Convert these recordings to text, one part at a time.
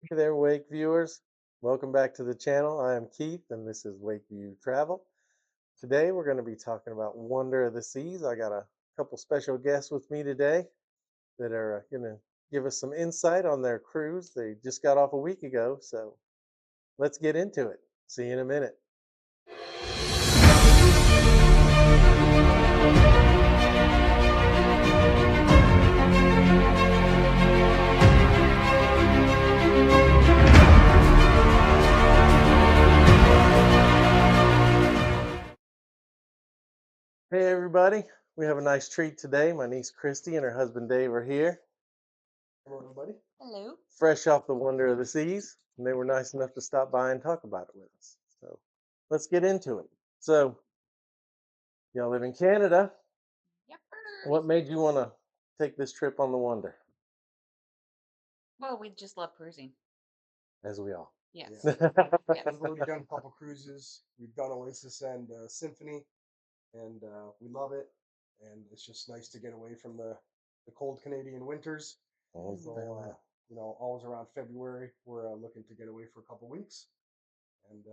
Hey there, Wake viewers. Welcome back to the channel. I am Keith, and this is Wakeview Travel. Today, we're going to be talking about Wonder of the Seas. I got a couple special guests with me today that are going to give us some insight on their cruise. They just got off a week ago, so let's get into it. See you in a minute. Hey, everybody. We have a nice treat today. My niece Kristy and her husband Dave are here. Hello, everybody. Hello. Fresh off the Wonder of the Seas, and they were nice enough to stop by and talk about it with us. So let's get into it. So, y'all live in Canada. Yep. What made you want to take this trip on the Wonder? Well, we just love cruising. As we all. Yes. We've Yes. already done a couple cruises. We've done Oasis and Symphony, and we love it. And it's just nice to get away from the cold Canadian winters. Oh, So, yeah. always around February, we're looking to get away for a couple weeks and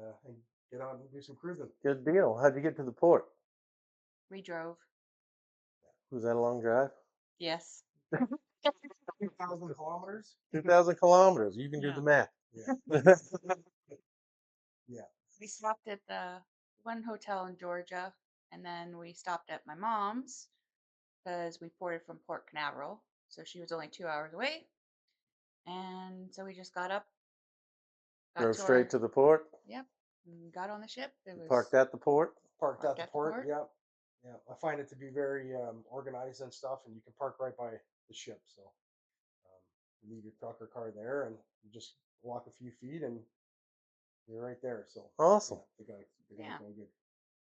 get out and do some cruising. Good deal. How'd you get to the port? We drove. Was that a long drive? Yes. 2,000 kilometers. 2,000 kilometers. You can do Yeah. the math. Yeah, yeah. We stopped at the one hotel in Georgia, and then we stopped at my mom's because we ported from Port Canaveral, so she was only 2 hours away. And so we just got up, got Drove to straight our to the port. yep, and got on the ship. It was Parked at the port. Parked parked at the at the port. port. Yeah, yeah. I find it to be very organized and stuff, and you can park right by the ship. So you leave your truck or car there, and you just walk a few feet, and you're right there. So Awesome. yeah, they got Yeah. it going good.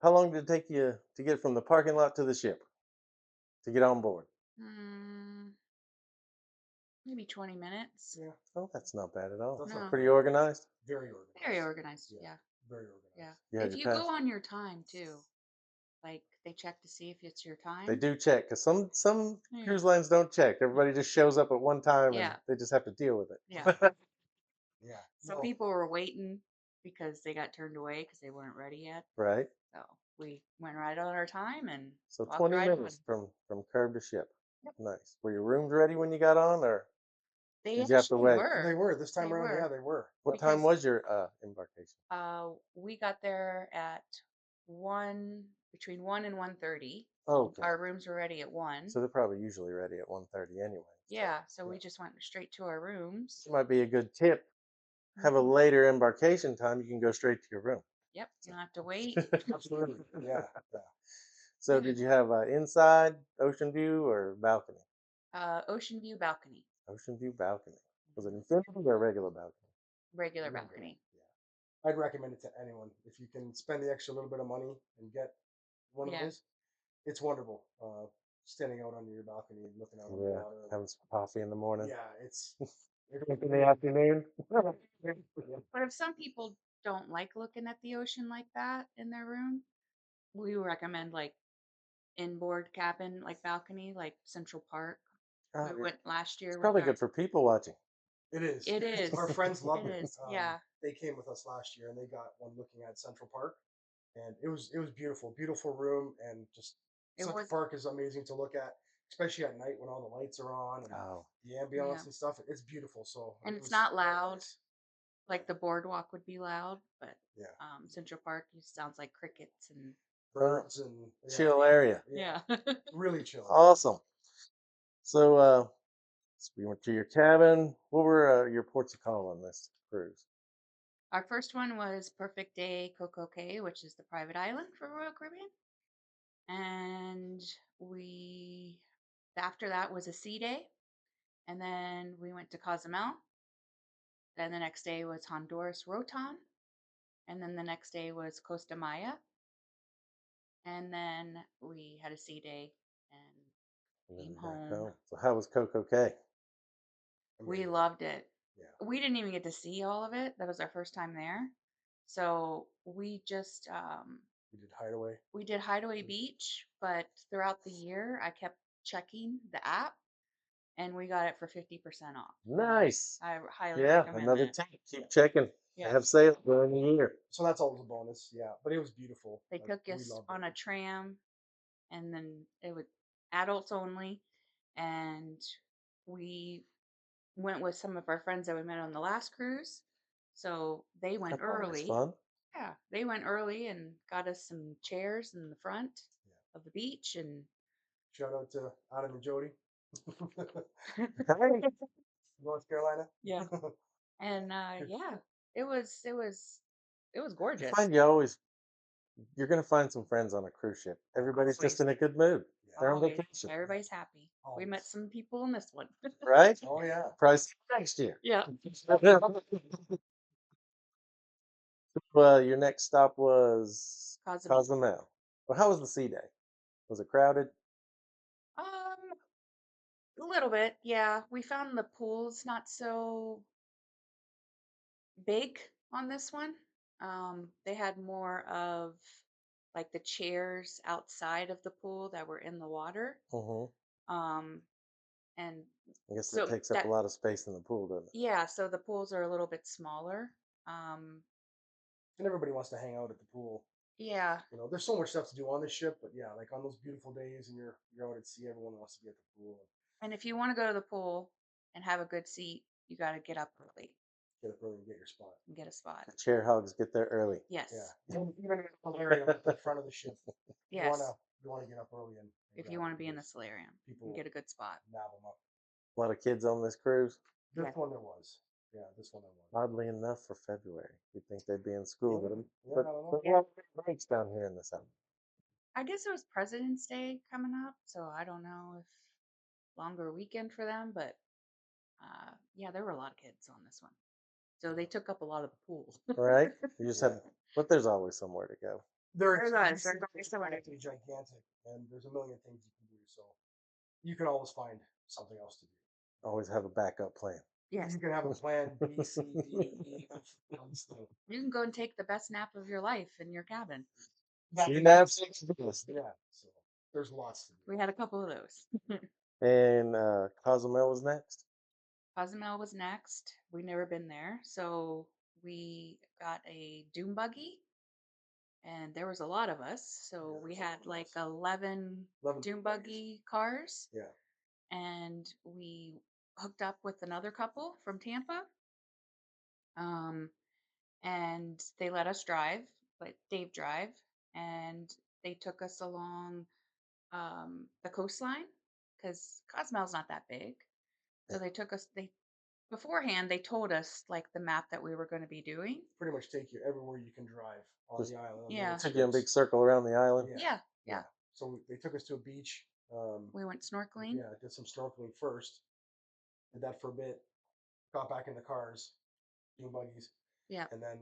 How long did it take you to get from the parking lot to the ship to get on board? Mm, maybe 20 minutes. Yeah, Oh, that's not bad at all. that's No. not Pretty organized. very organized. Very organized. Yeah, Yeah. very Yeah. organized. You had If your you go pass. on your time too, like they check to see if it's your They time. do check because some Yeah. cruise lines don't check. Everybody just shows up at one time and Yeah. they just have to deal with it. Yeah. Yeah, So no, people were waiting because they got turned away because they weren't ready yet. Right. So we went right on our time and So walked 20 right on. minutes from curb to ship. Yep. Nice. Were your rooms ready when you got on, or They did you have to actually wait? they were. were this time They around. Yeah, were they were. What time because was your embarkation? we got there at between 1 and 1:30. Oh, okay. Our rooms were ready at 1. So they're probably usually ready at 1:30 anyway. So Yeah. So Yeah, we just went straight to our rooms. it might be a good tip. Have a Mhm. later embarkation time. You can go straight to your room. Yep. You So. don't have to wait. absolutely. Yeah, yeah. So did you have inside ocean view or balcony? Ocean view balcony. Ocean view balcony. Was it infinity or regular balcony? Regular Regular. balcony. Yeah, I'd recommend it to anyone if you can spend the extra little bit of money and get one of Yeah. those. It's wonderful. Standing out on your balcony and looking out on the Yeah, water. having some coffee in the morning. Yeah, it's Drink in the afternoon. But if some people don't like looking at the ocean like that in their room, we recommend like inboard cabin, like balcony, like Central Park. Oh, We went last it's year with probably our. good for people watching. it is. It is. Our friends It loved it. is. Yeah. They came with us last year and they got one looking at Central Park, and it was beautiful, beautiful room, and just It Central was. Park is amazing to look at, especially at night when all the lights are on and Oh, the Yeah. ambiance and stuff. It's beautiful. So And it it's was not very loud. nice. Like the boardwalk would be loud, but Yeah, Central Park sounds like crickets and birds and yeah, chill area. yeah, yeah. really chill. Awesome. So, so we went to your cabin. What were your ports of call on this cruise? Our first one was Perfect Day Coco Cay, which is the private island for Royal Caribbean. And we after that was a sea day, and then we went to Cozumel. Then the next day was Honduras Rotan, and then the next day was Costa Maya, and then we had a sea day and And then came back home. home. So how was Coco Cay? We Amazing. loved it. Yeah, We didn't even get to see all of it. That was our first time there, so we just we did Hideaway. we did Hideaway Beach. But throughout the year, I kept checking the app and we got it for 50% off. Nice. I highly Yeah, recommend another that. tip. Keep checking. They Yeah. have sales during the year. So that's always a bonus. Yeah, but it was beautiful. They Like, took we us loved on it. a tram, and then it was adults only, and we went with some of our friends that we met on the last cruise. So they went That's always early. fun. Yeah, they went early and got us some chairs in the front Yeah. of the beach, and Shout out to Adam and Jody, Hey, North Carolina. yeah, and yeah, it was I gorgeous. find you're gonna find some friends on a cruise ship. Everybody's just in Always. a good mood. They're on Always. vacation, Everybody's happy. We met Always. some people in this one. right? Oh yeah. Probably see you next year. Yeah. Your next stop was Cozumel. Cozumel. Well, how was the sea day? Was it crowded? A little bit, yeah. We found the pools not so big on this one. They had more of like the chairs outside of the pool that were in the water. Mm-hmm. Um, and I guess that so takes up a that, lot of space in the pool, doesn't it? yeah, so the pools are a little bit smaller. Um, And everybody wants to hang out at the pool. yeah. You know, there's so much stuff to do on this ship, but yeah, like on those beautiful days and you're out at sea, everyone wants to be at the pool. And if you want to go to the pool and have a good seat, you got to get up early Get up early and get your spot. and get a spot. The chair hogs get there early. Yes. Yeah. Even in the solarium at the front of the ship. Yes. You wanna get up early and If grab you it want to be in the because solarium people and get a good spot. nab them up. A lot of kids on this cruise. This Yeah. one there was. Yeah, this one there was. Oddly enough, for February, you'd think they'd be in school, Yeah, but I don't know. but we have breaks down here in the summer. I guess it was President's Day coming up, so I don't know if longer weekend for them, but yeah, there were a lot of kids on this one. So they took up a lot of the pool. Right? You just Yeah. have, but there's always somewhere to go. They're There's always somewhere to gigantic, gigantic, and there's a million things you can do. So you can always find something else to do. Always have a backup plan. Yes. You can have a plan B, C, D, E, F. You can go and take the best nap of your life in your cabin. You nap six days. Yeah, so there's lots to do. We had a couple of those. And Cozumel was next. Cozumel was next. We'd never been there, so we got a dune buggy, and there was a lot of us. So we had like 11 dune buggy cars. Yeah. And we hooked up with another couple from Tampa. And they let us drive, let Dave drive, and they took us along the coastline because Cozumel's not that big. So they took us. They beforehand they told us like the map that we were going to be doing. Pretty much take you everywhere you can drive on Just the island. on the Yeah. Took you in a big outskirts. circle around the island. Yeah. So they took us to a beach. We went snorkeling. Yeah, did some snorkeling first. Did that for a bit. Got back in the cars, dune buggies. Yeah. And then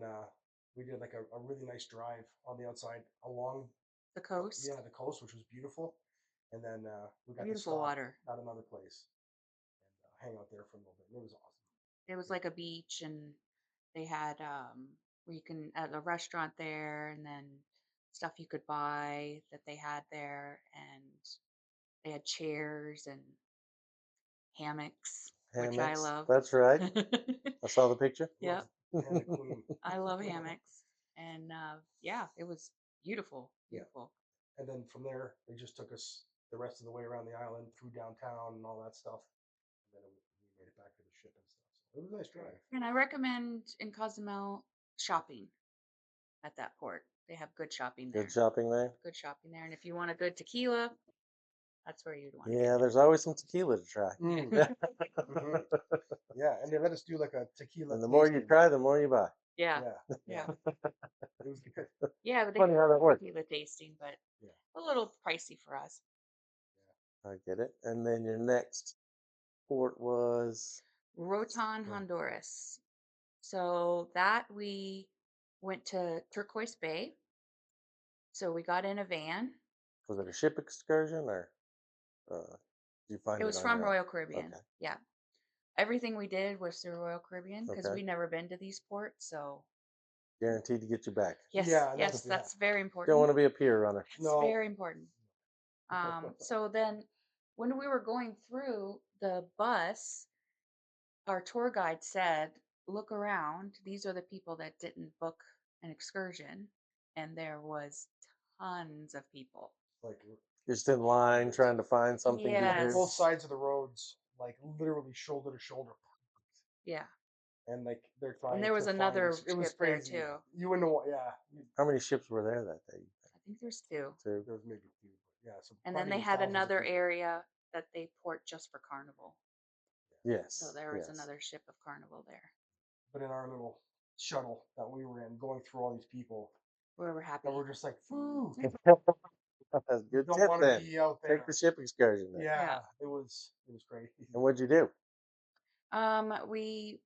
we did like a really nice drive on the outside along The coast. the coast, which was beautiful. And then we got Beautiful to stop water. at another place and hang out there for a little bit. It was awesome. It was like a beach, and they had where you can at a restaurant there, and then stuff you could buy that they had there, and they had chairs and hammocks, which I Hammocks. love. That's right. I saw the picture. Yeah, Hammock queen. I love hammocks, and yeah, it was beautiful, Yeah. beautiful. And then from there, they just took us the rest of the way around the island, through downtown and all that stuff. And then we made it back to the ship and stuff. So it was a nice drive. And I recommend in Cozumel shopping at that port. They have good shopping there. Good shopping there. Good shopping there, and if you want a good tequila, that's where you'd want to Yeah, get there's always some tequila to try. Mhm. Yeah, and they let us do like a tequila. And the more you tasting. try, the more you buy. Yeah. Yeah. Yeah. It was good. Yeah, but they Funny how that works. tequila tasting, but Yeah. a little pricey for us. I get it. And then your next port was Rotan, Yeah. Honduras. So that we went to Turquoise Bay. So we got in a van. Was it a ship excursion or did you find It it was on from your own? Royal Caribbean. Okay. Yeah. Everything we did was through Royal Caribbean because Okay. we never been to these ports. So Guaranteed to get you back. yes, Yeah, yes, that's- that's very Don't important. want to be a pier runner. It's No. very important. So then when we were going through the bus, our tour guide said, "Look around. These are the people that didn't book an excursion." And there was tons of people. Like Just in line hundreds. trying to find something to Yes. Both do. sides of the roads, like literally shoulder to shoulder, Yeah. and like they're trying And there was to find another It was ship there crazy. too. You wouldn't know what, yeah. How many ships were there that day? I think there's two. Two. There was maybe two, but yeah. So And then they probably had thousands of another people. area that they port just for Carnival. So Yes. there was Yes. another ship of Carnival there. But in our little shuttle that we were in, going through all these people, We were happy. and we're just like, "Woo!" That's a good Don't tip want to then. be out there. Take the ship excursion then. Yeah, it was crazy. And what'd you do? We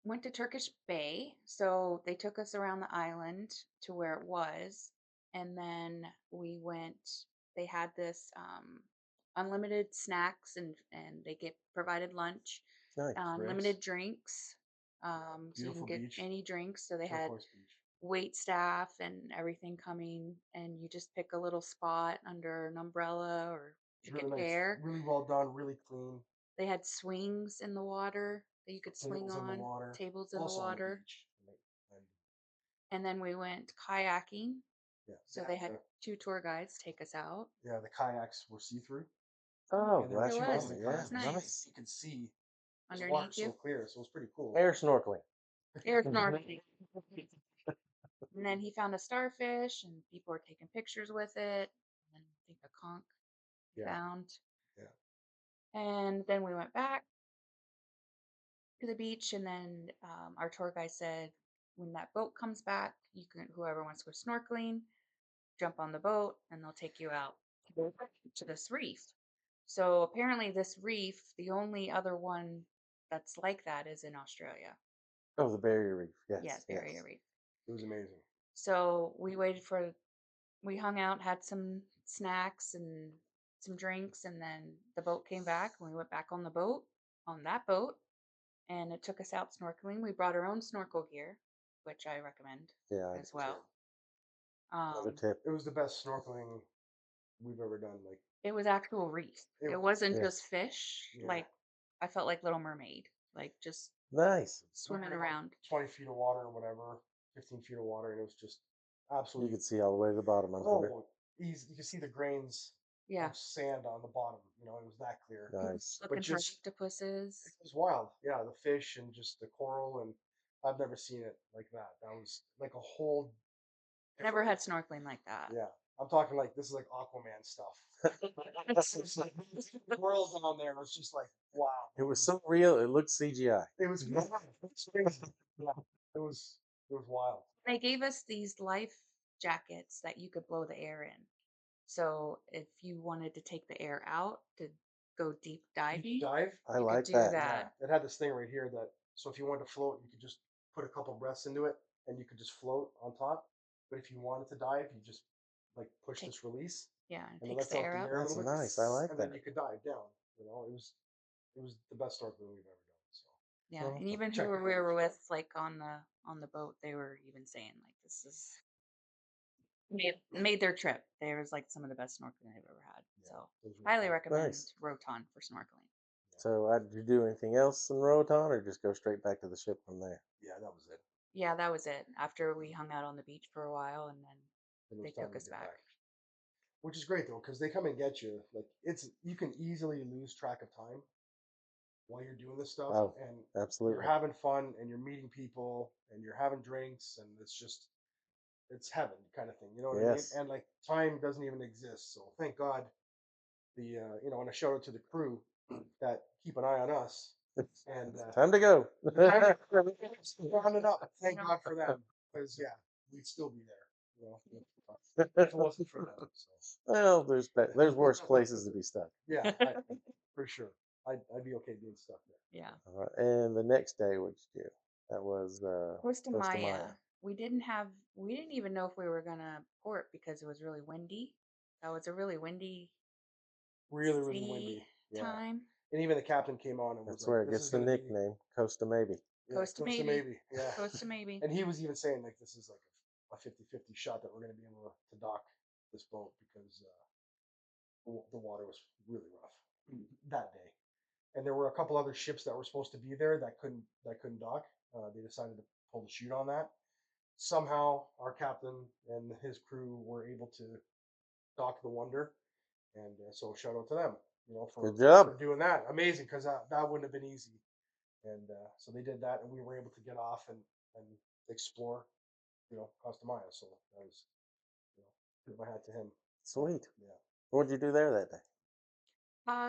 went to Turkish Bay, so they took us around the island to where it was, and then we went. They had this unlimited snacks, and they get provided lunch, Nice. unlimited drinks. So you can Beautiful get beach, any drinks. So they had turquoise beach. wait staff and everything coming, and you just pick a little spot under an umbrella or It's you get really nice, air. really well done, really clean. They had swings in the water that you could swing Tables in the on, water, tables in the also on the water. beach. And And then we went kayaking. yeah, So they had two tour guides take us out. yeah, the kayaks were see through, Oh, and there were that's It two was. ends of lovely. the Yeah. It was kayaks. nice. You could see the water Underneath so you. clear, so it was pretty cool. Air snorkeling. Air snorkeling. And then he found a starfish, and people were taking pictures with it. And then I think a conch he Yeah, found. yeah. And then we went back to the beach, and then our tour guide said, when that boat comes back, you can whoever wants to go snorkeling, jump on the boat, and they'll take you out to this reef. So apparently, this reef, the only other one that's like that is in Australia. Oh, the Barrier Reef. Yes. Yes, Barrier Reef. It was amazing. So we hung out, had some snacks and some drinks, and then the boat came back, and we went back on that boat, and it took us out snorkeling. We brought our own snorkel gear, which I recommend Yeah. I as do well. Another tip. It was the best snorkeling we've ever done. Like It was actual reef. It- It wasn't Yeah. just fish. Yeah. Like I felt like Little Mermaid, like just Nice. swimming about around. 20 feet of water or whatever, 15 feet of water, and it was just You absolutely. could see all the way to the bottom. I'm sure. Oh, easy. You could see the grains Yeah, of sand on the bottom. It was that clear. Nice. looking for just- octopuses. It was wild. Yeah, the fish and just the coral, and I've never seen it like that. That was like a whole. Never had different- snorkeling like that. Yeah, I'm talking like this is like Aquaman stuff. It's like the world down there was just like wow. It was so real. It looked CGI. It was crazy. Yeah, it was wild. They gave us these life jackets that you could blow the air in. So if you wanted to take the air out to go deep diving, Dive. I you like could do that. that. Yeah, it had this thing right here that so if you wanted to float, you could just put a couple breaths into it, and you could just float on top. But if you wanted to dive, you just like push Take- this release, Yeah, it and it takes lets the out air the out. air a That's little bit. nice. I like and then that. you could dive down. It was the best snorkeling we've ever done. So Yeah, Oh, and even check who it we out. were with, like on the boat, they were even saying like this is made their trip. There was like some of the best snorkeling they've ever had. Yeah, So it was really highly fun. recommend Nice. Roton for snorkeling. So, did you do anything else in Roatan, or just go straight back to the ship from there? Yeah, that was it. Yeah, that was it. After we hung out on the beach for a while, and then It was they time took to us get back. Which is great though, because they come and get you. Like you can easily lose track of time while you're doing this stuff, Oh, and absolutely. you're having fun, and you're meeting people, and you're having drinks, and it's heaven kind of thing. You know what Yes. I mean? And like time doesn't even exist. So thank God and a shout out to the crew that keep an eye on us. And Time to go. rounding up. Thank God for them, because yeah, we'd still be there. If it wasn't for them. So. Well, there's worse places to be stuck. Yeah, for sure. I'd be okay being stuck there. Yeah. And the next day, what'd you do? That was Costa Costa Maya. Maya. We didn't even know if we were gonna port because it was really windy. That was a really windy Really, really sea windy. Yeah. time. And even the captain came on and was That's like, where it "This gets is the gonna be nickname, Costa Maybe. Costa Costa maybe. maybe." Yeah. Costa maybe. And he was even saying like this is like a 50-50 shot that we're gonna be able to dock this boat because the water was really rough. that day. And there were a couple other ships that were supposed to be there that couldn't dock. They decided to pull the chute on that. Somehow, our captain and his crew were able to dock the Wonder, and so shout out to them, Good job. for doing that. Amazing, because that wouldn't have been easy. And so they did that, and we were able to get off and explore, Costa Maya. So that was, tip my hat to him. Sweet. Yeah. What'd you do there that day?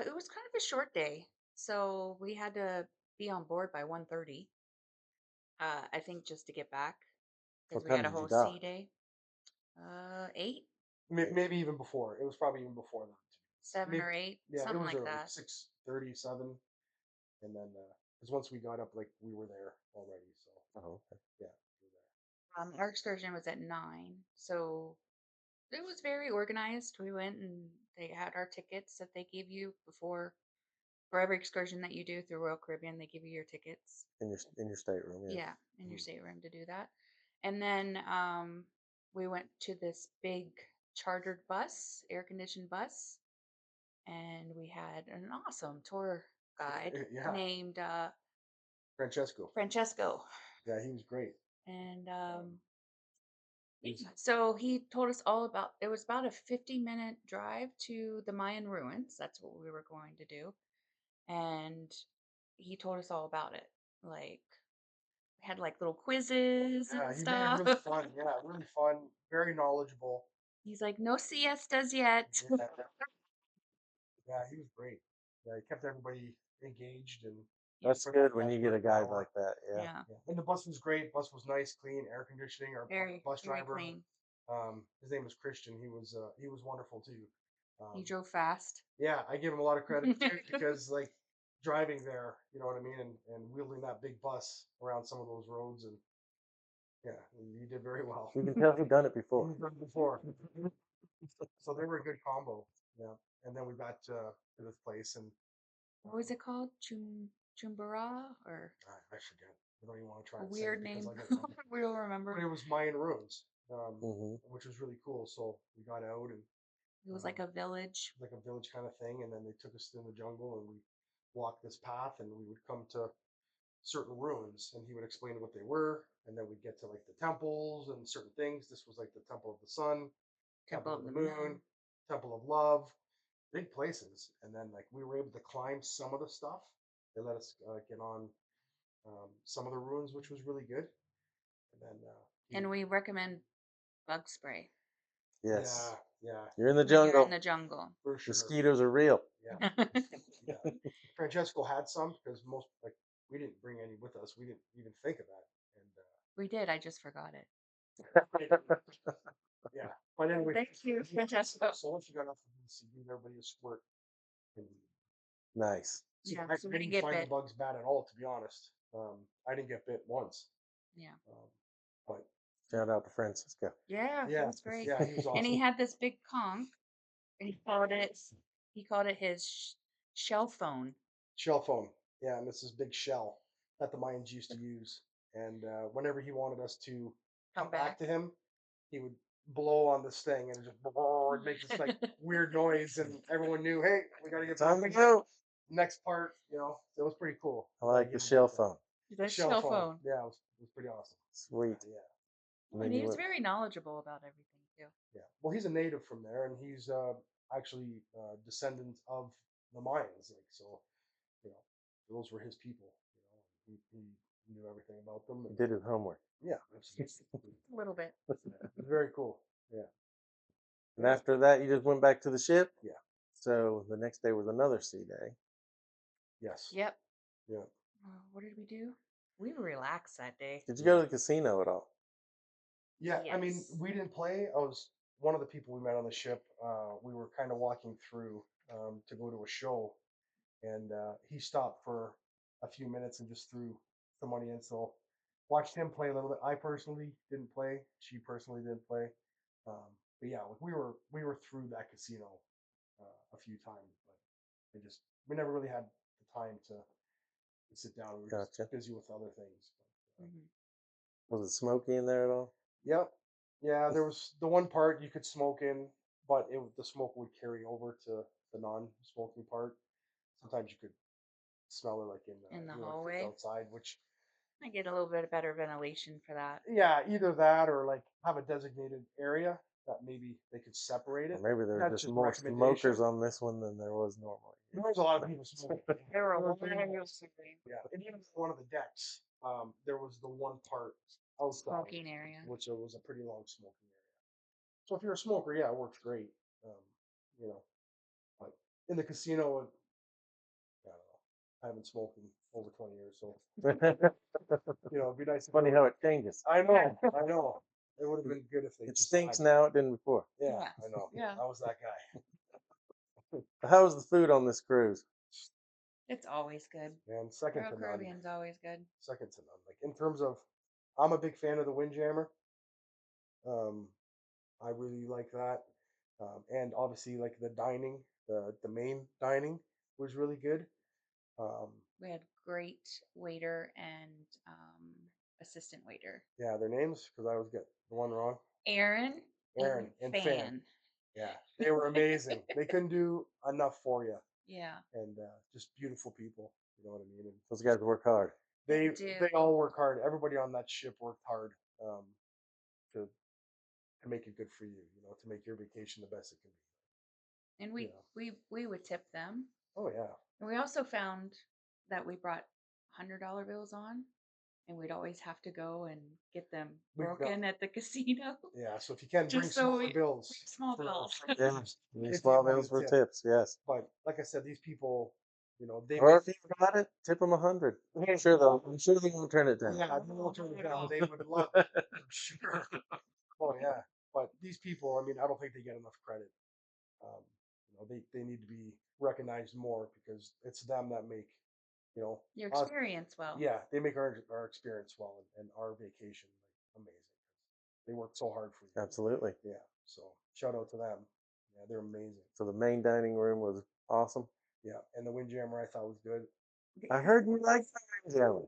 It was kind of a short day, so we had to be on board by 1:30. I think just to get back because What we had time a did you whole sea dock? day. 8, Maybe even before. It was probably even before that. 7 Maybe, or 8, yeah, it something was like early, that. 6:30, 7, and then because once we got up, like we were there already. So Oh, okay. yeah, we were there. Our excursion was at 9, so it was very organized. We went and they had our tickets that they give you before for every excursion that you do through Royal Caribbean. They give you your tickets. In your stateroom, yeah. Yeah, in your Mhm. stateroom to do that. And then we went to this big chartered bus, air conditioned bus, and we had an awesome tour guide Yeah, named Francesco. Francesco. Yeah, he was great. And He's yeah, so he told us all about it was about a 50-minute drive to the Mayan ruins. That's what we were going to do. And he told us all about it. Like we had like little quizzes and Yeah, he made it stuff. really fun. Yeah, really fun. Very knowledgeable. He's like, no siestas yet. Yeah, yeah, he was great. Yeah, he kept everybody engaged and That's for good when that you get a first guide hour. like that. Yeah. Yeah, Yeah, and the bus was great. Bus was nice, clean, air conditioning. Our very, bus very driver, clean. his name was Christian. He was wonderful too. He Um, drove fast. yeah, I give him a lot of credit too because like driving there, you know what I mean, and wheeling that big bus around some of those roads, and yeah, he did very well. You can tell he'd done it before. He's done it before, so they were a good combo. Yeah, and then we got to this place, and What was it called? Chumbara or I forget. I don't even want to try a and say it weird because name? I'll get it wrong. We don't But remember. it was Mayan ruins, Hmm. which was really cool. So we got out and It was um, like a village. like a village kind of thing, and then they took us in the jungle, and we walked this path, and we would come to certain ruins, and he would explain what they were, and then we'd get to like the temples and certain things. This was like the Temple of the Sun, Temple Temple of of the the Moon, Moon. Temple of Love, big places. And then like we were able to climb some of the stuff. They let us get on some of the ruins, which was really good. And then And we recommend bug spray Yes. yeah, yeah, You're in the when you're in jungle. the jungle. for sure. Mosquitoes are real. Yeah, yeah. Francesco had some because most like we didn't bring any with us. We didn't even think of that. And We did. I just forgot it. yeah, but anyway, Thank you, Francesco. so once you got off the BC, gave everybody a squirt. And Nice. see, Yeah, I so we didn't didn't get find the bit. bugs bad at all, to be honest. I didn't get bit once. Yeah. But Shout out to Francisco. Yeah, it yeah, was great. yeah, he was And he awesome. had this big conch, and he called it his shell phone. Shell phone. Yeah, and this is big shell that the Mayans used to use. And whenever he wanted us to Come come back back. to him, he would blow on this thing and just it'd make this like weird noise, and everyone knew, hey, we got to get Time back to to the go. next part. It was pretty cool. I We got to like give the him shell credit for that. phone. The Shell shell phone. phone. Yeah, it was pretty awesome. Sweet. Yeah, And And then he you was went. very knowledgeable about everything too. yeah. Well, he's a native from there, and he's actually descendant of the Mayans. Like so, you know, those were his people. He knew everything about them, He and did his homework. yeah, absolutely. A little bit. It was very cool. Yeah, And after that, you just went back to the ship. yeah, So the next day was another sea day. yes, Yep. yeah. What did we do? We relaxed that day. Did you go to the casino at all? Yeah, I mean, Yes. we didn't play. I was one of the people we met on the ship. We were kind of walking through to go to a show, and he stopped for a few minutes and just threw some money in. So watched him play a little bit. I personally didn't play. She personally didn't play. But yeah, like we were through that casino a few times, but we never really had the time to sit down. We were Gotcha. just busy with other things. Hmm. Was it smoky in there at all? Yep. Yeah, there was the one part you could smoke in, but the smoke would carry over to the non-smoking part. sometimes you could smell it like In the if hallway. it's outside, which I get a little bit better ventilation for that. yeah, either that or like have a designated area that maybe they could separate Or it. maybe there were That's just just more recommendation. smokers on this one than there was normally. There was a lot of people smoking. There were a There lot was of a- people Yeah, and even one of the decks, there was the one part outside, smoking area. which was a pretty long smoking area. So if you're a smoker, yeah, it works great. You know, but in the casino, I don't know. I haven't smoked in over 20 years, so it'd be nice. Funny how it changes. I know, I know. It would have been good if they It just stinks had- now. It didn't before. Yeah, Yeah. I know. Yeah. I was that guy. How was the food on this cruise? It's always good. And second Royal to none. Caribbean's always good. Second to none. Like in terms of, I'm a big fan of the Windjammer. I really like that, and obviously like the dining, the main dining was really good. Um, We had great waiter and assistant waiter. yeah, their names because I always get the one wrong. Aaron, Aaron and and Fan. Yeah, they were amazing. They couldn't do enough for you, Yeah. and just beautiful people. You know what I mean? And Those guys work hard. they do. they all work hard. Everybody on that ship worked hard to to make it good for you. To make your vacation the best it can be. And we Yeah. we would tip them. Oh yeah. And we also found that we brought $100 bills on, and we'd always have to go and get them We've got- broken at the casino. Yeah, so if you can bring Just so smaller we- bills, small for- bills. for Yeah, tips, these if you small wanted bills for tip. tips. Yes. But like I said, these people, they Or make, if you got it, tip them 100. I'm sure they won't turn it down. yeah, they won't turn it down. They would love it for sure. Oh yeah, but these people, I mean, I don't think they get enough credit. Um, they need to be recognized more because it's them that make, Your us- experience well. yeah, they make our experience well and our vacation like amazing. They work so hard for you. Absolutely. Yeah, so shout out to them. Yeah, they're amazing. So the main dining room was awesome. Yeah, and the Windjammer I thought was good. I heard you like the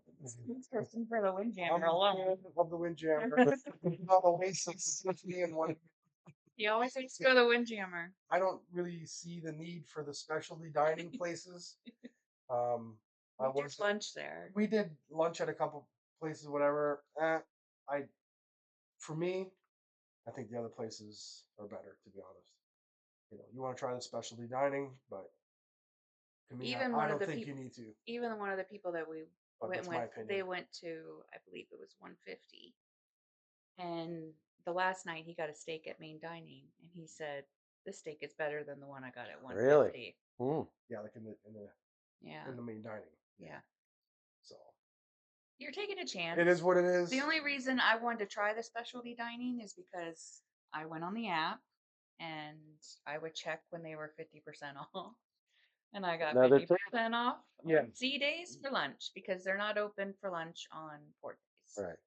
Kristen for the I'm Windjammer a alone. fan of the Windjammer. Not Oasis with me in one. You always have to go to the Windjammer. I don't really see the need for the specialty dining places. I We did was lunch there. we did lunch at a couple places, whatever. I for me, I think the other places are better, to be honest. You want to try the specialty dining, but to me, Even I one of don't the think peop- you need to. Even one of the people that we But went that's my with, opinion. they went to, I believe it was 150. And the last night he got a steak at main dining, and he said, "This steak is better than the one I got at 150." Mm. Yeah, like in the Yeah. in the main dining. Yeah. So You're taking a chance. it is what it is. The only reason I wanted to try the specialty dining is because I went on the app and I would check when they were 50% off. And I got Another 50% off Yeah. on C days for lunch because they're not open for lunch on port days. Right.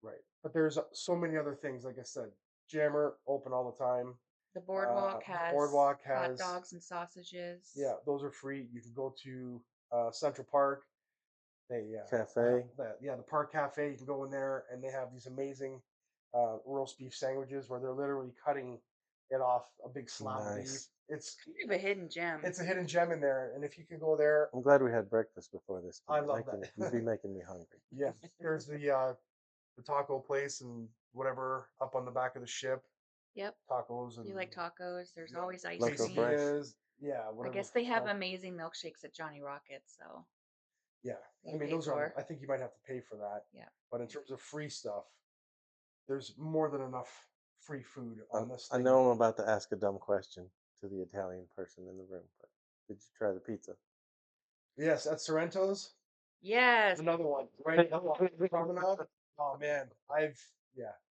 Right. But there's so many other things. Like I said, Jammer open all the time. The boardwalk the has boardwalk hot has- dogs and sausages. Yeah, those are free. You can go to Central Park. They Cafe. the Park Cafe. You can go in there, and they have these amazing roast beef sandwiches where they're literally cutting it off a big slab of beef. Nice. It's Kind of a hidden gem. it's a hidden gem in there, and if you can go there, I'm glad we had breakfast before this. I love that. You'd be making me hungry. yeah, there's the taco place and whatever up on the back of the ship. Yep. Tacos and You like tacos? There's always ice Loco cream. Fresh. quesadillas. Yeah, I whatever. guess they have like- amazing milkshakes at Johnny Rockets, so Yeah, you I mean pay those are. for. I think you might have to pay for that. Yeah. But in terms of free stuff, there's more than enough free food on this I thing. know I'm about to ask a dumb question to the Italian person in the room, but did you try the pizza? Yes, at Sorrento's. Yes. Another one, right? Promenade. Oh man, I've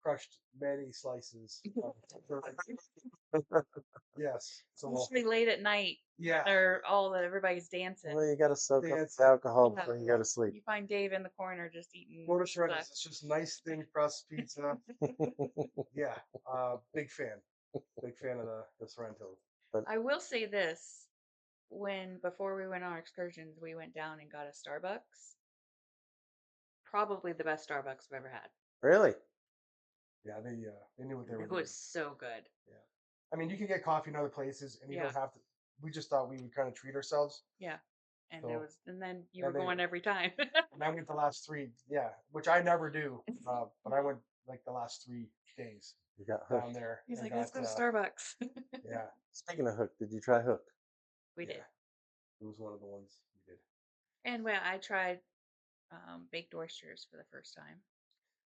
crushed many slices. Yes. So Especially late at night yeah, or everybody's dancing. Well, you got to soak up Dance. the alcohol Yeah. before you go to sleep. You find Dave in the corner just eating. go to pizza. Sorrento's. It's just nice thin crust pizza. Yeah, big fan. Big fan of the Sorrento's. I will say this: before we went on our excursions, we went down and got a Starbucks. Probably the best Starbucks I've ever had. Really? Yeah, they knew what they were It doing. was so good. I mean, you can get coffee in other places, and you don't Yeah. have to. we just thought we would kind of treat ourselves. Yeah. And So and then you were and they going every time. and I went the last 3, yeah, which I never do. But I went like the last 3 days You got down hooked. there He's and like, let's got go to Starbucks. yeah, Speaking of hooked, did you try hooked? We yeah. did. It was one of the ones we did. And well, I tried baked oysters for the first time,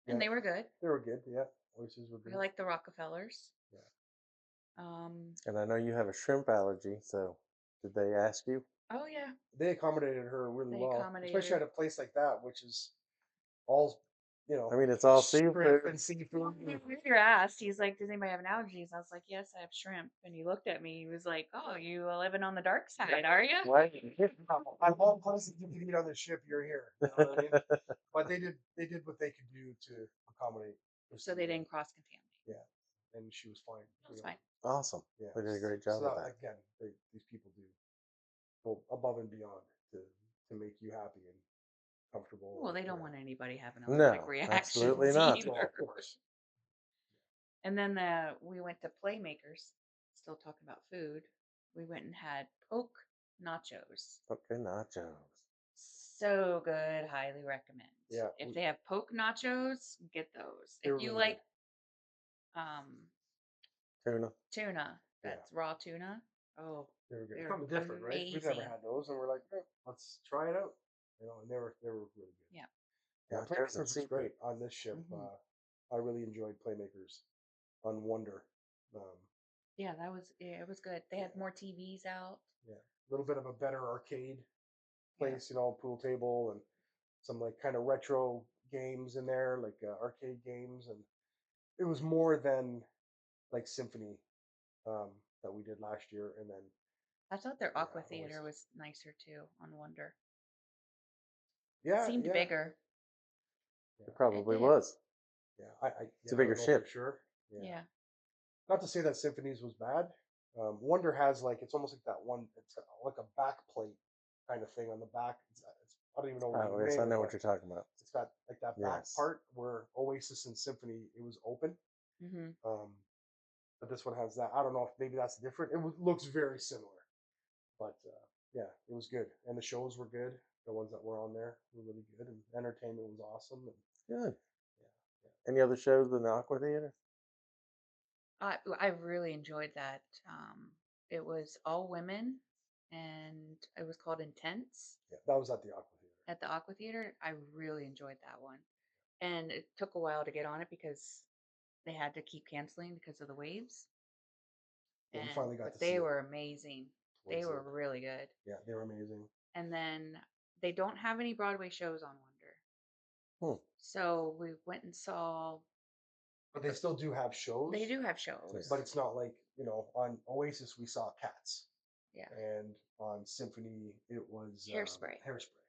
Yeah, and they were good. they were good. Yeah, oysters were I good. like the Rockefellers. Yeah, And I know you have a shrimp allergy, so did they ask you? Oh yeah, they accommodated her really they well, especially accommodated. at a place like that, which is all, you I know, mean, it's all shrimp seafood. and seafood. You're asked. He's like, "Does anybody have an allergies?" I was like, "Yes, I have shrimp." And he looked at me. He was like, "Oh, you living on the dark side, are you?" Why? I'm all places you can eat on the ship. You're here. You know what I mean? But they did what they could do to accommodate So Kristy. they didn't cross contaminate. Yeah, and she was fine. That was fine. Awesome. Yeah, They did a great so job with that. again, these people do go above and beyond to make you happy and comfortable. Well, and, they you don't know. want anybody having No, allergic absolutely reactions not. No, either. of course. And then we went to Playmakers. Still talking about food. We went and had poke nachos. Okay, nachos. So good. Highly recommend. Yeah, If they have poke nachos, get those. they If were you really like um Tuna. tuna, good. that's raw tuna. Oh, They were good. they're Something different, right? We've never amazing. had those, and we're like, let's try it out. You know, and they were really good. Yeah. Yeah, Nachos and Playmakers was seafood. great on this ship. Mhm. I really enjoyed Playmakers on Wonder. Um, Yeah, it was good. They had more TVs out. yeah, a little bit of a better arcade Yeah. place, you know, pool table and some like kind of retro games in there, like arcade games, and it was more than like Symphony um, that we did last year, and then I thought their yeah, Aqua Theater Oasis. was nicer too on Wonder. It Yeah, seemed yeah, bigger. yeah, It It probably did. was. yeah. It's a I bigger don't know for ship. sure. Yeah, Yeah. not to say that Symphonies was bad. Wonder has like it's almost like that one. It's like a back plate kind of thing on the back. I don't even know what Oh, you yes, name I it, know what but you're talking about. it's got like that back Yes. part where Oasis and Symphony it was open. Hmm. But this one has that. I don't know if maybe that's different. Looks very similar, but yeah, it was good, and the shows were good. The ones that were on there were really good, and entertainment was awesome. And Good. yeah, Any other shows in the Aqua Theater? I really enjoyed that. It was all women, and it was called Intense yeah, that was at the Aqua Theater. at the Aqua Theater. I really enjoyed that one, and it took a while to get on it because they had to keep canceling because of the waves. Yeah, we And finally got but to see they it were amazing. They towards were it. really good. Yeah, they were amazing. And then they don't have any Broadway shows on Wonder, Hmm. so we went and saw. But they still do have shows. They do have shows. But it's not like on Oasis we saw Cats, Yeah. and on Symphony it was Hairspray. Hairspray.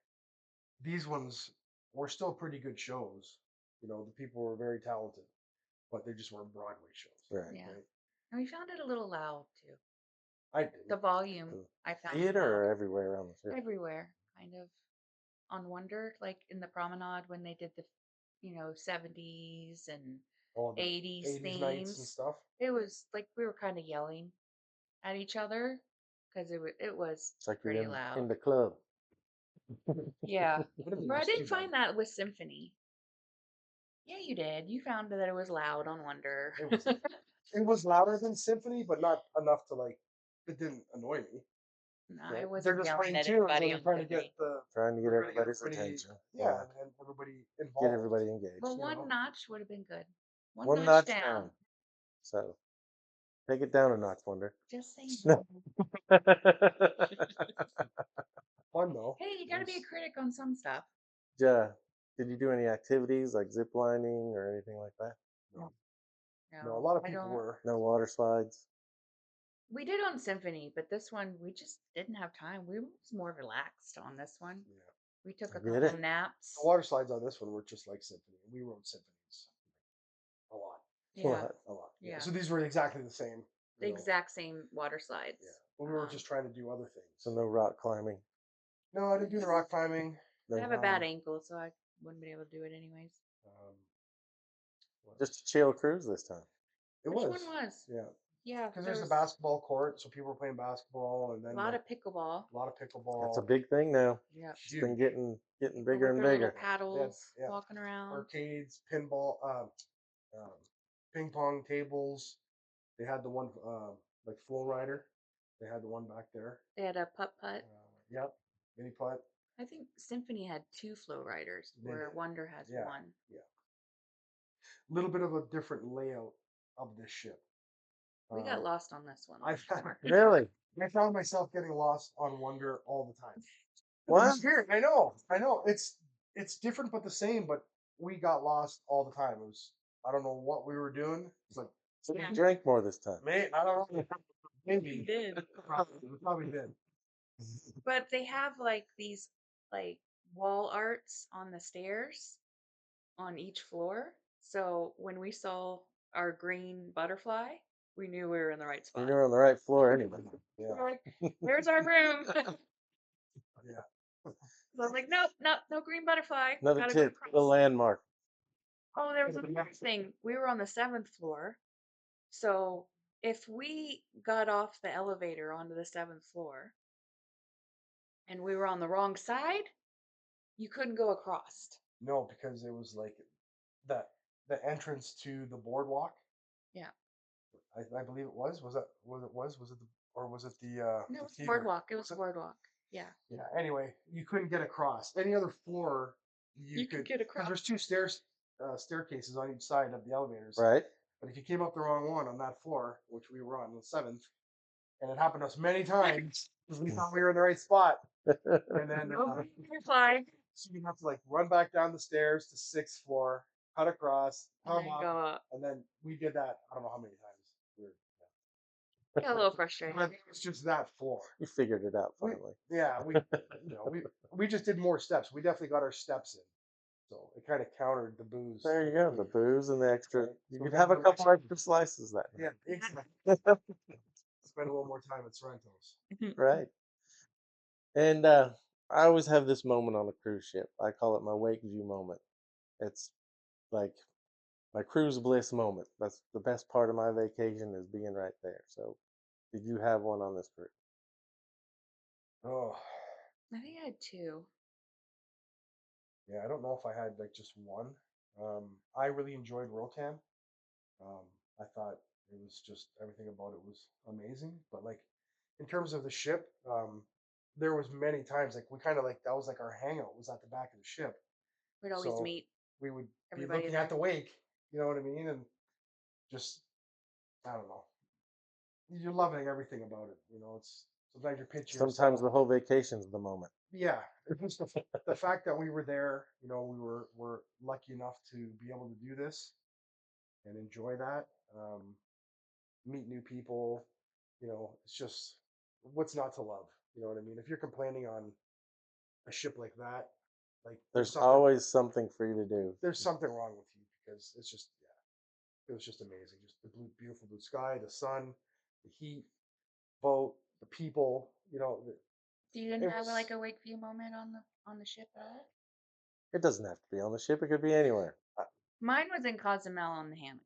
These ones were still pretty good shows. You know, the people were very talented, but they just weren't Broadway shows. Right. Yeah. Right? And we found it a little loud too. I didn't. The volume The I found theater loud. or everywhere around the ship? Everywhere, kind of. On Wonder, like in the promenade when they did the 70s and All the 80s 80s nights and themes. stuff. It was like we were kind of yelling at each other because it was It's like you're pretty in loud. the club. Yeah. But But I was didn't too bad. find that with Symphony. Yeah, you did. You found that it was loud on Wonder. It was louder than Symphony, but not enough to like. It didn't annoy me. No, Right? I They're wasn't just yelling playing at tunes, and anybody they're on trying to Symphony. get the Trying to get they're trying to get everybody's everybody, attention. yeah, and everybody Get involved. everybody engaged. Well, you one know? notch would have been good. One notch notch down. down. So take it down a notch, Wonder. Just saying. Fun though. Hey, you got to be a critic on some stuff. Yeah. Did you do any activities like zip lining or anything like that? No, No, a lot of I people don't. were. No water slides? We did on Symphony, but this one we just didn't have time. We was more relaxed on this one. Yeah, We took I a get couple it. naps. the water slides on this one were just like Symphony. We rode Symphonies a lot, Yeah, What? a lot. yeah. So these were exactly the same. The you know. exact same water slides. Yeah, but we were just trying to do other things. So no rock climbing? No, I didn't do the rock climbing. I No. have a bad ankle, so I wouldn't be able to do it anyways. Um, what Just a chill cruise this time. It Which was. one was? Yeah. Yeah, because there there's a was basketball court, so people were playing basketball, and a then lot like of pickleball. a lot of That's a pickleball. big thing now. Yeah. It's been Huge. getting People bigger with and their little bigger. They had, paddles yeah, walking around. arcades, pinball, um, ping pong tables. They had the one like flow rider. They had the one back there. They had a putt-putt. Yep, mini putt. I think Symphony had 2 flow riders, They where did. Wonder has Yeah, 1. yeah. A little bit of a different layout of this ship. We got lost on this one. I for sure. Really? I found myself getting lost on Wonder all the time. What? It's weird. I know. It's different but the same. But we got lost all the time. It was I don't know what we were doing. It's like So Yeah. you drank more this time. I don't know. We Maybe did. we probably did. But they have like these like wall arts on the stairs on each floor. So when we saw our green butterfly, we knew we were in the right You spot. were on the right floor anyway. We Yeah, were like, "There's our room." yeah. So I was like, "Nope, nope, no green butterfly. Another Gotta go tip, the across." landmark. Oh, there was another thing. We were on the 7th floor. So if we got off the elevator onto the 7th floor and we were on the wrong side, you couldn't go across. No, because it was like that the entrance to the boardwalk. Yeah. I believe it was. Was that what it was? Was it the or was it the No, it the was theater? boardwalk. It was Was it? boardwalk. Yeah. Yeah. Anyway, you couldn't get across. Any other floor, you You could could get because across. there's two staircases on each side of the elevators. Right? But if you came up the wrong one on that floor, which we were on the 7th, and it happened to us many times because we thought we were in the right spot, and then No green butterfly. so you have to like run back down the stairs to 6th floor, cut across, And come then up, go up. and then we did that. I don't know how many times. We were, Got a little but frustrated. I think it's just that floor. You figured it out We, finally. yeah, we just did more steps. We definitely got our steps in, so it kind of countered the booze. There you go. The booze and the extra. Right. You So could we have a got couple extra slices that Yeah, night. exactly. Spend a little more time at Sorrento's. Right. And I always have this moment on a cruise ship. I call it my wake view moment. It's like my cruise bliss moment. That's the best part of my vacation is being right there. So, did you have one on this cruise? Oh, I think I had 2. yeah. I don't know if I had like just one. I really enjoyed Rotan. I thought it was just everything about it was amazing. But like in terms of the ship, there was many times like we kind of like that was like our hangout was at the back of the ship. We'd always So meet we would be everybody looking there. at the wake, you know what I mean, and just I don't know. You're loving everything about it. You know, it's sometimes you're pinching Sometimes yourself. the whole vacation's the moment. Yeah, it's just the fact that we were there. You know, we're lucky enough to be able to do this and enjoy that. Meet new people. You know, it's just what's not to love. You know what I mean? If you're complaining on a ship like that, like There's always something for you to do. there's something wrong with you because it's just it was just amazing. Just the beautiful blue sky, the sun, the heat, boat, the people. You know, So you didn't it have was like a wake view moment on the ship at all? It doesn't have to be on the ship. It could be anywhere. Mine was in Cozumel on the hammock.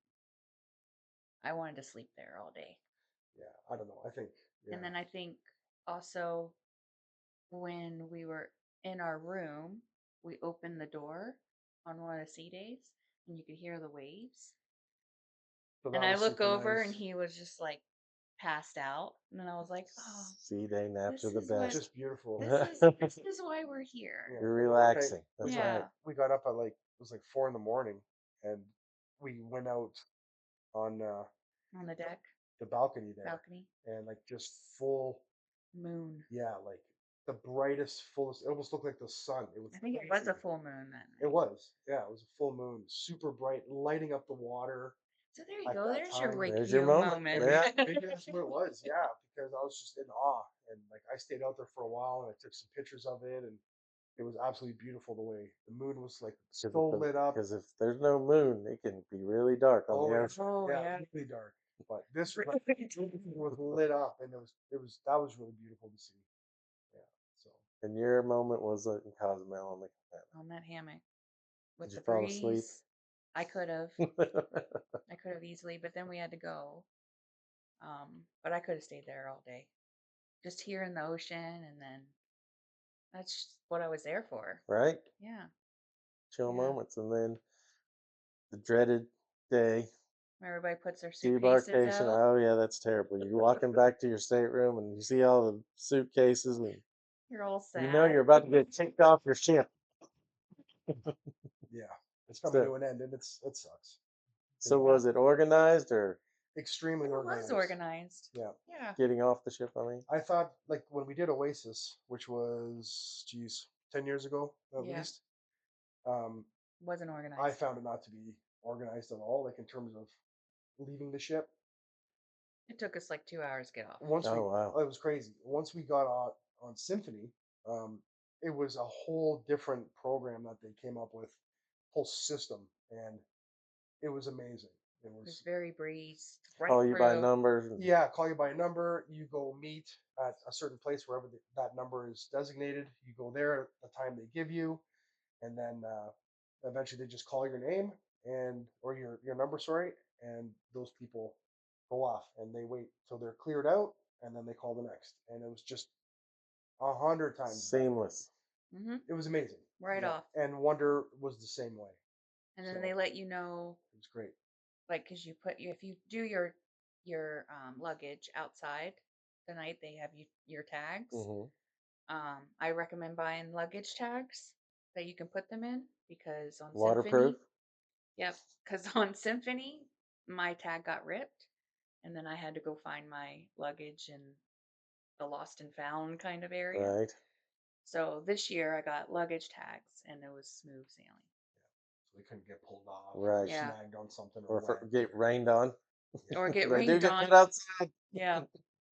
I wanted to sleep there all day. yeah. I don't know. I think yeah. And then I think also when we were in our room, we opened the door on one of the sea days and you could hear the waves. So And that I was look super over nice. and he was just like passed out. And then I was like, oh, Sea day nap this to the is what It's best. just beautiful. this is why we're here. Yeah, You're we relaxing. That's got, right. Yeah. we got up at like it was like 4 in the morning, and we went out on On the deck, the balcony there, balcony, and like just full, moon. yeah, like the brightest, fullest. It almost looked like the sun. It was I think it was a amazing. full moon then. It was, yeah, it was a full moon, super bright, lighting up the water So there you at go. that There's your time. wake There's your view moment. moment. Yeah. Maybe that's what it was, yeah, because I was just in awe, and like I stayed out there for a while, and I took some pictures of it, and it was absolutely beautiful the way the moon was like so lit up. Because if there's no moon, it can be really dark on the Oh, ocean. yeah, yeah. really dark. But this was lit up, and it was that was really beautiful to see. Yeah. So And your moment was in Cozumel on the On that hammock with Did the you fall asleep? breeze. I could have. I could have easily, but then we had to go. But I could have stayed there all day, just hearing the ocean, and then that's just what I was there for. Right? Yeah, Chill yeah. moments. And then the dreaded day, Everybody puts their suitcases debarkation. out. Oh, yeah, that's terrible. You're walking back to your stateroom and you see all the suitcases and You're all you know sad. you're about to get kicked off your ship. Yeah, it's coming So, to an end, and it sucks. so Yeah. was it organized or Extremely It was organized. organized. Yeah, Yeah. getting off the ship? I mean, I thought like when we did Oasis, which was 10 years ago at Yeah. least. Um, Wasn't I organized. found it not to be organized at all, like in terms of leaving the ship. It took us like 2 hours to get off. Once we, oh, wow. it was crazy. Once we got on Symphony, um, it was a whole different program that they came up with, whole system, and it was amazing. It It was was very breezed right Call you by through. numbers. Yeah, call you by number. You go meet at a certain place wherever that number is designated. You go there at the time they give you, and then eventually they just call your name and or your number, sorry, and those people go off and they wait till they're cleared out, and then they call the next. And it was just 100 times better. Seamless. Mm-hmm. It was amazing. Right Yeah, off. and Wonder was the same way. And then So they let you know, it was great. like, because if you do your luggage outside the night, they have your tags. Hmm. I recommend buying luggage tags that you can put them in, because on Waterproof. Symphony, yep, because on Symphony, my tag got ripped, and then I had to go find my luggage in the lost and found kind of area. Right. So this year I got luggage tags, and it was smooth sailing. So they couldn't get pulled off or Right. Yeah, snagged on something Or or if it wet. get rained on. Yeah. or get They do rained get on. put outside. Yeah,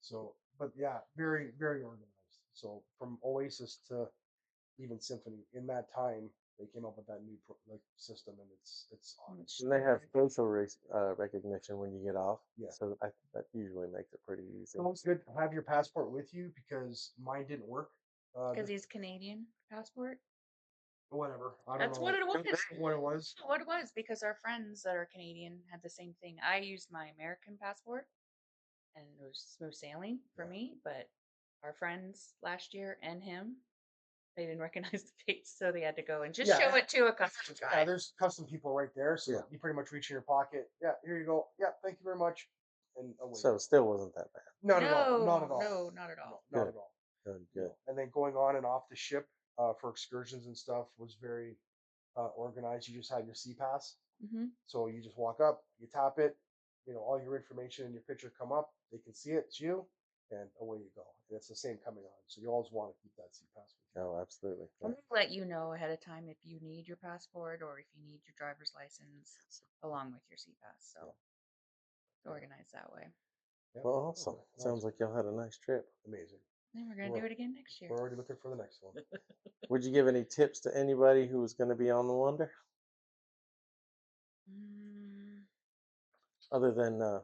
So, but yeah, very, very organized. So from Oasis to even Symphony, in that time, they came up with that new like system, and it's awesome. And they have facial recognition when you get off. Yeah. So that usually makes it pretty easy. It's always good to have your passport with you because mine didn't work. because he's Canadian passport. Whatever. I don't That's know what it was. what it was. What it was, because our friends that are Canadian had the same thing. I used my American passport, and it was smooth sailing for Yeah. me. But our friends last year and him, they didn't recognize the face, so they had to go and just Yeah, show it to a customs Yeah, guy. there's custom people right there, so Yeah. you pretty much reach in your pocket. Yeah, here you go. Yeah, thank you very much. And away. So it still wasn't that bad. Not at all. Not at all. No, not at all. No, not Good. at all. Good. You Good. know, and then going on and off the ship for excursions and stuff was very organized. You just had your sea pass, Mm-hmm. so you just walk up, you tap it, all your information and your picture come up. They can see it, it's you, and away you go. And it's the same coming on, so you always want to keep that sea pass with you. Oh, absolutely. And they let you know ahead of time if you need your passport or if you need your driver's license along with your CPAS. So it's organized that way. Yeah. Well, awesome. Nice. Sounds like y'all had a nice trip. Amazing. And we're gonna do it again next year. We're already looking for the next one. Would you give any tips to anybody who was going to be on the Wonder, other than if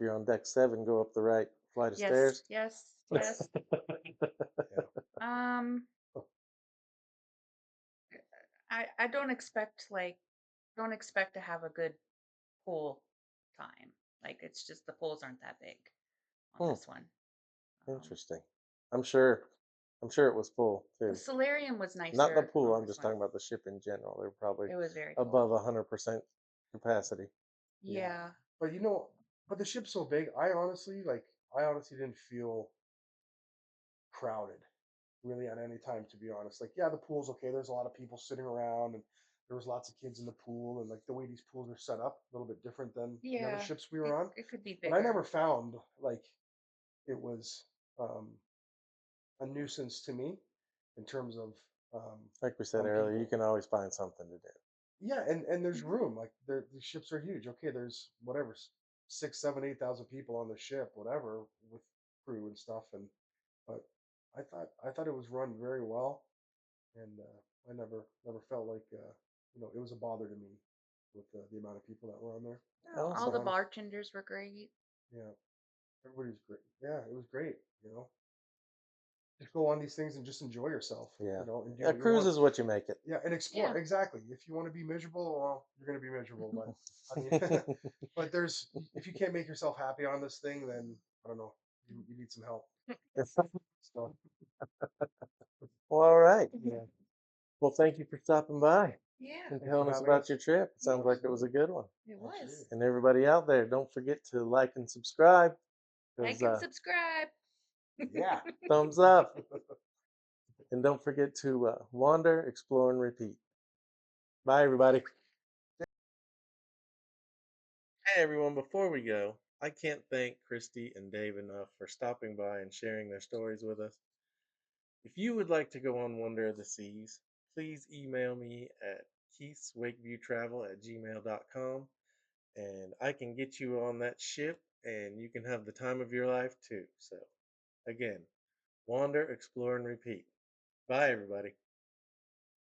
you're on deck 7, go up the right flight of Yes, stairs? yes. Yeah. I don't expect to have a good pool time. Like, it's just the pools aren't that big on this one. Interesting. I'm sure it was full The too. solarium was nicer. Not the pool. on I'm this just one. talking about the ship in general. They're probably It was very full. above 100% capacity. Yeah. But but the ship's so big. I honestly didn't feel crowded really at any time, to be honest. Like, yeah, the pool's okay. There's a lot of people sitting around, and there was lots of kids in the pool, and like the way these pools are set up, a little bit different than the other Yeah. ships we were on. It could be But bigger. I never found like it was a nuisance to me in terms of Like we said on earlier, you people. can always find something to do. Yeah, and there's Mhm. room. Like the ships are huge. Okay, there's whatever 6, 7, 8,000 people on the ship, whatever, with crew and stuff. And but I thought it was run very well, and I never felt like it was a bother to me with the amount of people that were on there. Oh, all the Awesome. bartenders were great. Yeah, everybody's great. Yeah, it was great. just go on these things and just enjoy yourself. Yeah. And A you cruise want is what you make it. yeah, and explore Yeah. exactly. If you want to be miserable, well, you're going to be miserable. But I mean, but if you can't make yourself happy on this thing, then I don't know. You need some help. So Well, all right. Yeah. Well, thank you for stopping by Yeah. and thanks for telling us having about us. your trip. It sounds like it was a Absolutely, good one. It was. absolutely. And everybody out there, don't forget to like and subscribe. Like 'Cause, and subscribe. Yeah. thumbs up. And don't forget to wander, explore, and repeat. Bye, everybody. Hey, everyone. Before we go, I can't thank Kristy and Dave enough for stopping by and sharing their stories with us. If you would like to go on Wonder of the Seas, please email me at keithswakeviewtravel@gmail.com and I can get you on that ship and you can have the time of your life too. So, again, wander, explore, and repeat. Bye, everybody.